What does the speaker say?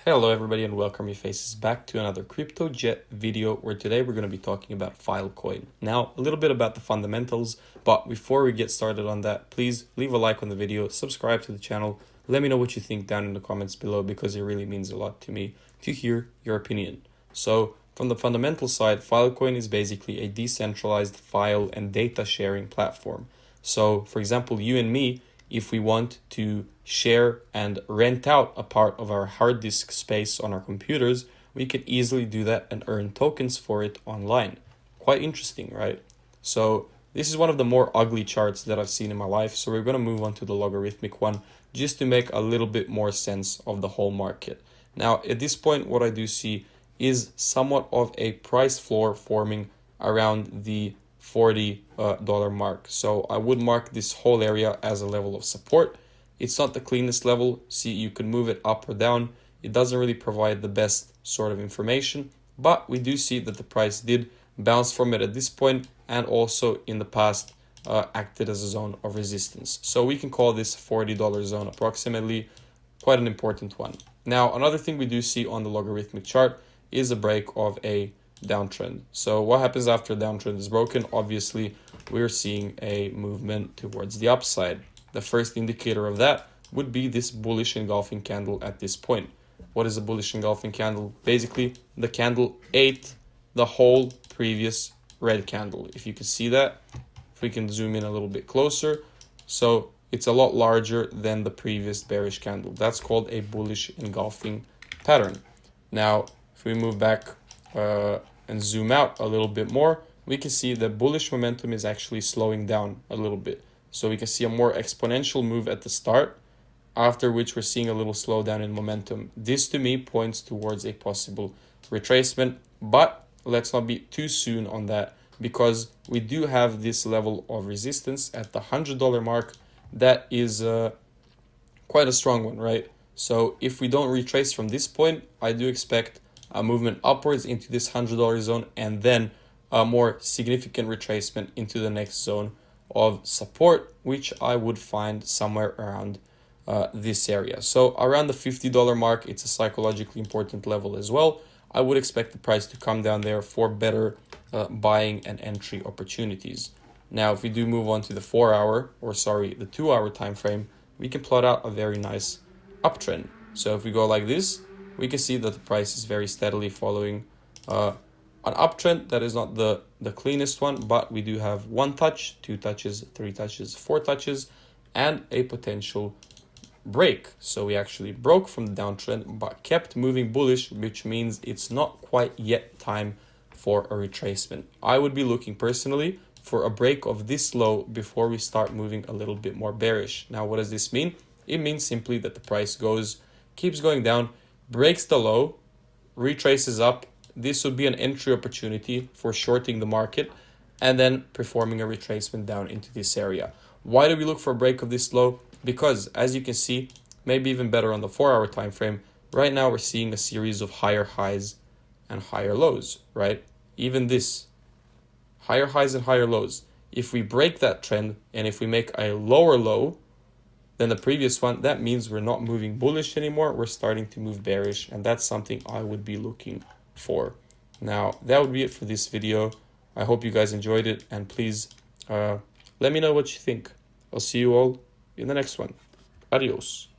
Hello everybody and welcome your faces back to another Crypto Jet video where today we're going to be talking about Filecoin. Now, a little bit about the fundamentals, but before we get started on that, please leave a like on the video, subscribe to the channel, let me know what you think down in the comments below because it really means a lot to me to hear your opinion. So, from the fundamental side, Filecoin is basically a decentralized file and data sharing platform. So, for example, you and me, if we want to share and rent out a part of our hard disk space on our computers, we can easily do that and earn tokens for it online. Quite interesting, right? So this is one of the more ugly charts that I've seen in my life. So we're going to move on to the logarithmic one just to make a little bit more sense of the whole market. Now, at this point, what I do see is somewhat of a price floor forming around the $40 mark. So I would mark this whole area as a level of support. It's not the cleanest level. See, you can move it up or down. It doesn't really provide the best sort of information, but we do see that the price did bounce from it at this point and also in the past acted as a zone of resistance. So we can call this $40 zone approximately, quite an important one. Now, another thing we do see on the logarithmic chart is a break of a downtrend. So what happens after a downtrend is broken? Obviously, we're seeing a movement towards the upside. The first indicator of that would be this bullish engulfing candle at this point. What is a bullish engulfing candle? Basically, the candle ate the whole previous red candle. If you can see that, if we can zoom in a little bit closer. So it's a lot larger than the previous bearish candle. That's called a bullish engulfing pattern. Now, if we move back and zoom out a little bit more, we can see that bullish momentum is actually slowing down a little bit. So we can see a more exponential move at the start, after which we're seeing a little slowdown in momentum. This to me points towards a possible retracement, but let's not be too soon on that because we do have this level of resistance at the $100 mark. That is quite a strong one, right? So if we don't retrace from this point, I do expect a movement upwards into this $100 zone and then a more significant retracement into the next zone of support, which I would find somewhere around this area. So around the $50 mark, it's a psychologically important level as well. I would expect the price to come down there for better buying and entry opportunities. Now, if we do move on to the 2-hour time frame, we can plot out a very nice uptrend. So if we go like this, we can see that the price is very steadily following an uptrend that is not the cleanest one, but we do have 1 touch, 2 touches, 3 touches, 4 touches, and a potential break. So we actually broke from the downtrend, but kept moving bullish, which means it's not quite yet time for a retracement. I would be looking personally for a break of this low before we start moving a little bit more bearish. Now, what does this mean? It means simply that the price keeps going down, breaks the low, retraces up. This would be an entry opportunity for shorting the market and then performing a retracement down into this area. Why do we look for a break of this low? Because as you can see, maybe even better on the 4-hour time frame, right now we're seeing a series of higher highs and higher lows, right? Even this, higher highs and higher lows. If we break that trend and if we make a lower low than the previous one, that means we're not moving bullish anymore. We're starting to move bearish, and that's something I would be looking for. Now, that would be it for this video. I hope you guys enjoyed it, and please let me know what you think. I'll see you all in the next one. Adios.